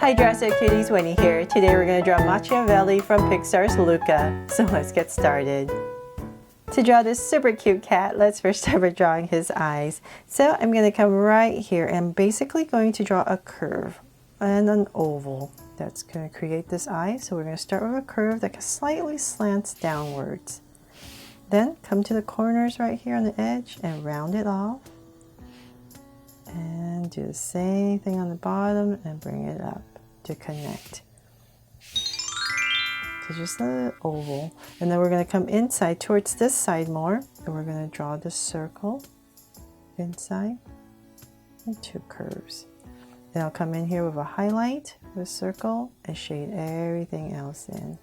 Hi Dress It Cuties, Winnie here. Today we're going to draw Machiavelli from Pixar's Luca. So let's get started. To draw this super cute cat, let's first start by drawing his eyes. So I'm going to come right here and basically going to draw a curve and an oval that's going to create this eye. So we're going to start with a curve that slightly slants downwards. Then come to the corners right here on the edge and round it off. And do the same thing on the bottom and bring it up to connect. So just a oval. And then we're going to come inside towards this side more. And we're going to draw the circle inside and two curves. Then I'll come in here with a highlight, with a circle, and shade everything else in.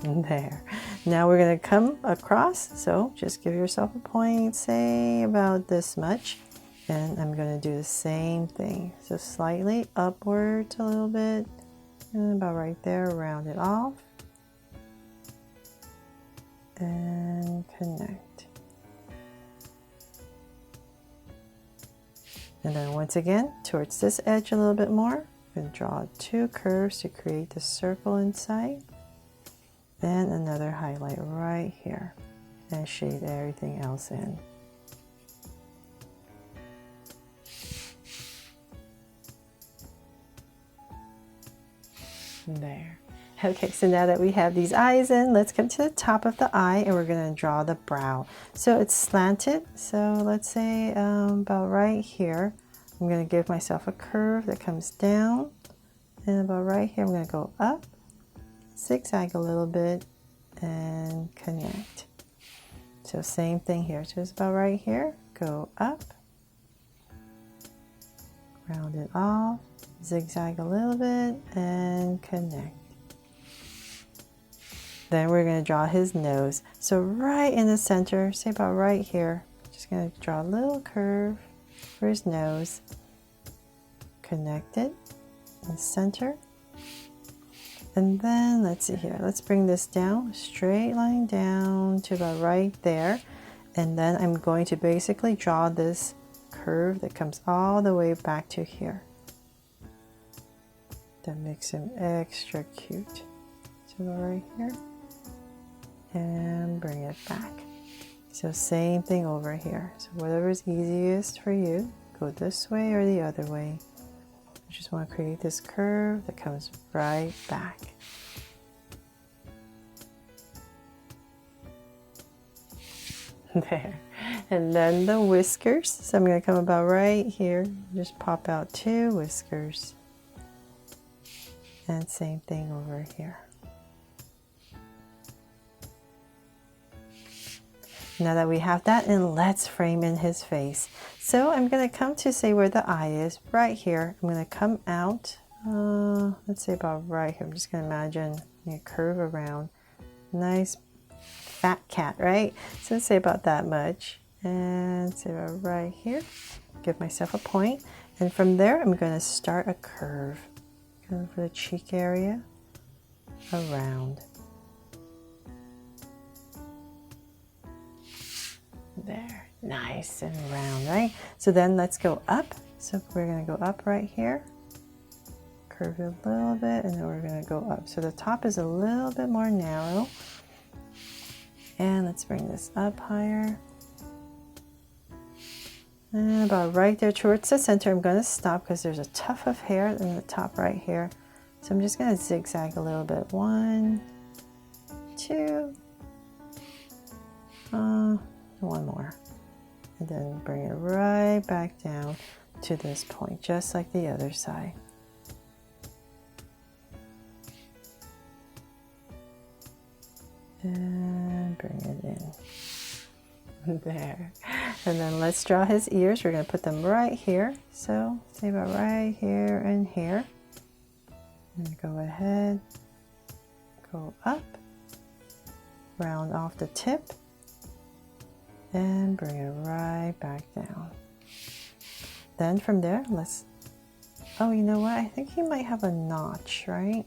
And there. Now we're going to come across, so just give yourself a point, say about this much, and I'm going to do the same thing. So slightly upwards a little bit, and about right there, round it off, and connect. And then once again, towards this edge a little bit more, I'm going to draw two curves to create the circle inside. Then another highlight right here and shade everything else in. There. Okay, so now that we have these eyes in, let's come to the top of the eye and we're going to draw the brow. So it's slanted, so let's say about right here. I'm going to give myself a curve that comes down, and about right here I'm going to go up, zigzag a little bit, and connect. So same thing here, just about right here, go up, round it off, zigzag a little bit, and connect. Then we're going to draw his nose. So right in the center, say about right here, just going to draw a little curve for his nose, connect it in the center. And then let's see here, let's bring this down, straight line down to about right there. And then I'm going to basically draw this curve that comes all the way back to here. That makes him extra cute. So go right here and bring it back. So same thing over here. So whatever is easiest for you, go this way or the other way. I just want to create this curve that comes right back. There. And then the whiskers. So I'm going to come about right here. Just pop out two whiskers. And same thing over here. Now that we have that in, let's frame in his face. So I'm going to come to say where the eye is, right here. I'm going to come out, let's say about right here. I'm just going to imagine a curve around. Nice fat cat, right? So let's say about that much. And say about right here. Give myself a point. And from there, I'm going to start a curve. Going for the cheek area, around. There, nice and round, right? So then let's go up. So we're going to go up right here, curve it a little bit, and then we're going to go up. So the top is a little bit more narrow. And let's bring this up higher. And about right there towards the center, I'm going to stop because there's a tuft of hair in the top right here. So I'm just going to zigzag a little bit. 1, 2, one more, and then bring it right back down to this point, just like the other side. And bring it in. There. And then let's draw his ears. We're going to put them right here. So say about right here and here. And go ahead, go up, round off the tip, and bring it right back down. Then from there, oh, you know what? I think he might have a notch, right?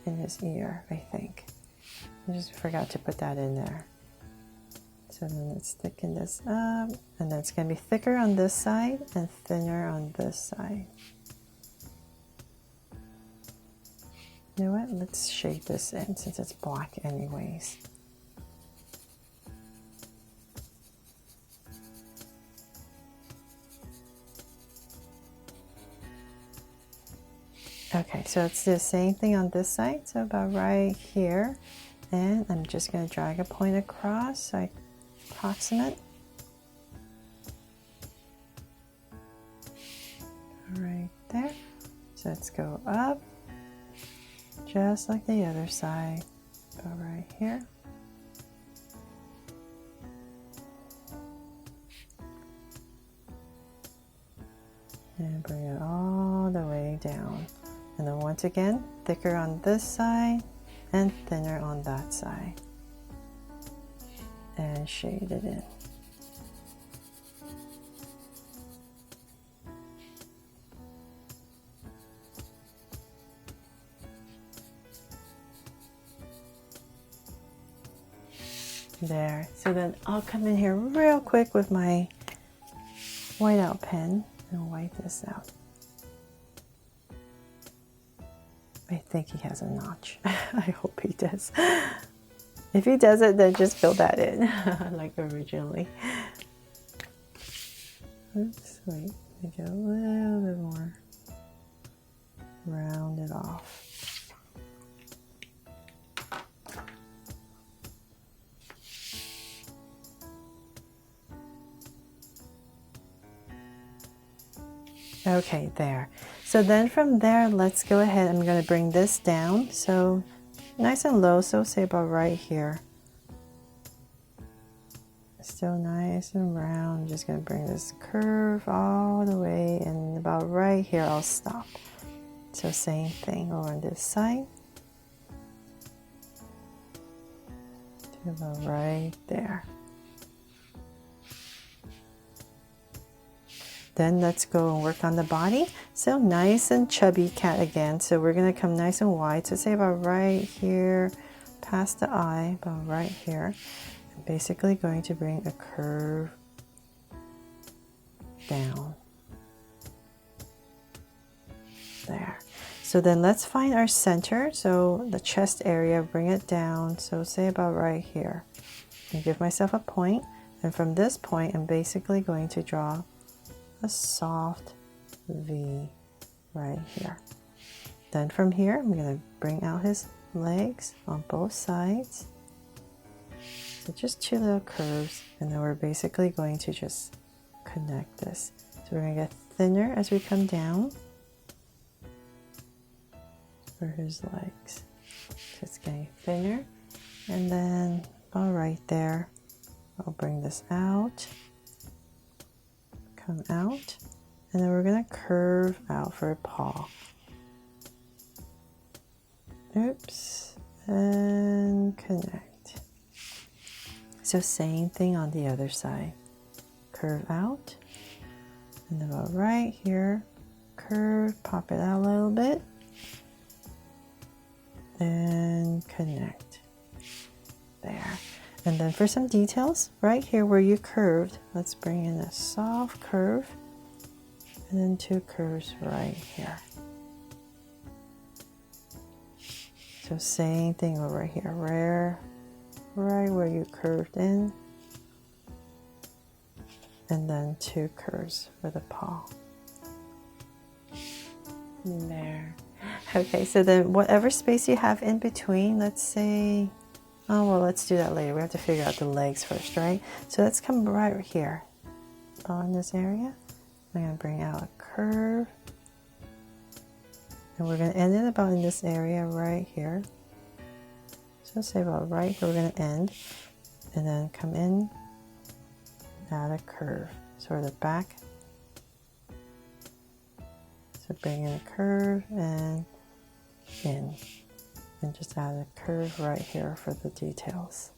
In his ear, I think. I just forgot to put that in there. So then let's thicken this up, and then it's going to be thicker on this side and thinner on this side. You know what? Let's shade this in since it's black anyways. Okay, so it's the same thing on this side, so about right here. And I'm just going to drag a point across so I approximate. Right there. So let's go up, just like the other side. Go right here. And bring it all the way down. And then once again, thicker on this side and thinner on that side. And shade it in. There. So then I'll come in here real quick with my whiteout pen and wipe this out. I think he has a notch. I hope he does. If he doesn't, then just fill that in like originally. Oops, wait, let me get a little bit more. Round it off. Okay, there. So then from there, let's go ahead. I'm going to bring this down. So nice and low. So say about right here. Still nice and round. I'm just going to bring this curve all the way. And about right here, I'll stop. So same thing over on this side. To about right there. Then let's go and work on the body. So nice and chubby cat again. So we're going to come nice and wide. So say about right here, past the eye, about right here. I'm basically going to bring a curve down. There. So then let's find our center. So the chest area, bring it down. So say about right here. And give myself a point. And from this point, I'm basically going to draw a soft V right here. Then from here, I'm going to bring out his legs on both sides. So just two little curves, and then we're basically going to just connect this. So we're going to get thinner as we come down for his legs. So it's getting thinner, and then all right there, I'll bring this out. Come out, and then we're going to curve out for a paw. Oops, and connect. So same thing on the other side. Curve out, and then about right here, curve, pop it out a little bit, and connect. There. And then for some details, right here where you curved, let's bring in a soft curve, and then two curves right here. So same thing over here, right where you curved in, and then two curves for the paw. There. Okay, so then whatever space you have in between, let's say, oh, well, let's do that later. We have to figure out the legs first, right? So let's come right here on this area. I'm going to bring out a curve. And we're going to end it about in this area right here. So say about right here, we're going to end. And then come in, add a curve. So the back. So bring in a curve and in. And just add a curve right here for the details.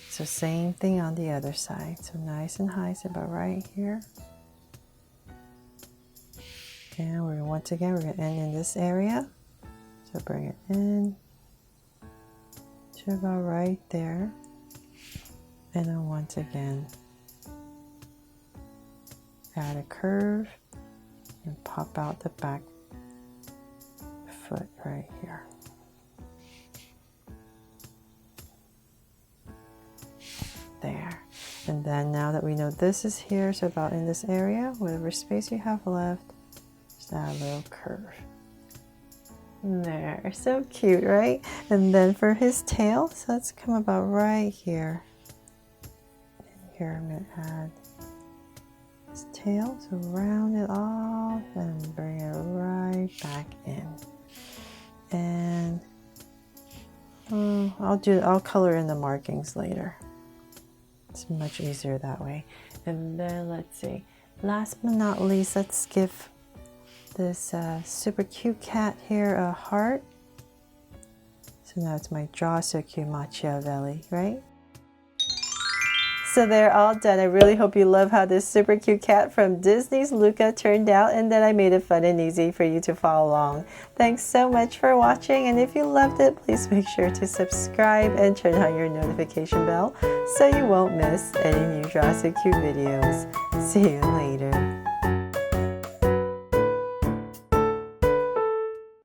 So same thing on the other side. So nice and high, so about right here. And once again, we're going to end in this area. So bring it in to about right there. And then once again, add a curve and pop out the back foot right here. There. And then now that we know this is here, so about in this area, whatever space you have left, just add a little curve. There, so cute, right? And then for his tail, so let's come about right here. And here I'm going to add his tail, so round it off and bring it right back in. And I'll color in the markings later. It's much easier that way. And then let's see, last but not least, let's give this super cute cat here a heart. So now it's my Draw So Cute Machiavelli, right? So they're all done. I really hope you love how this super cute cat from Disney's Luca turned out, and then I made it fun and easy for you to follow along. Thanks so much for watching, and if you loved it, please make sure to subscribe and turn on your notification bell so you won't miss any new Draw So Cute videos. See you later.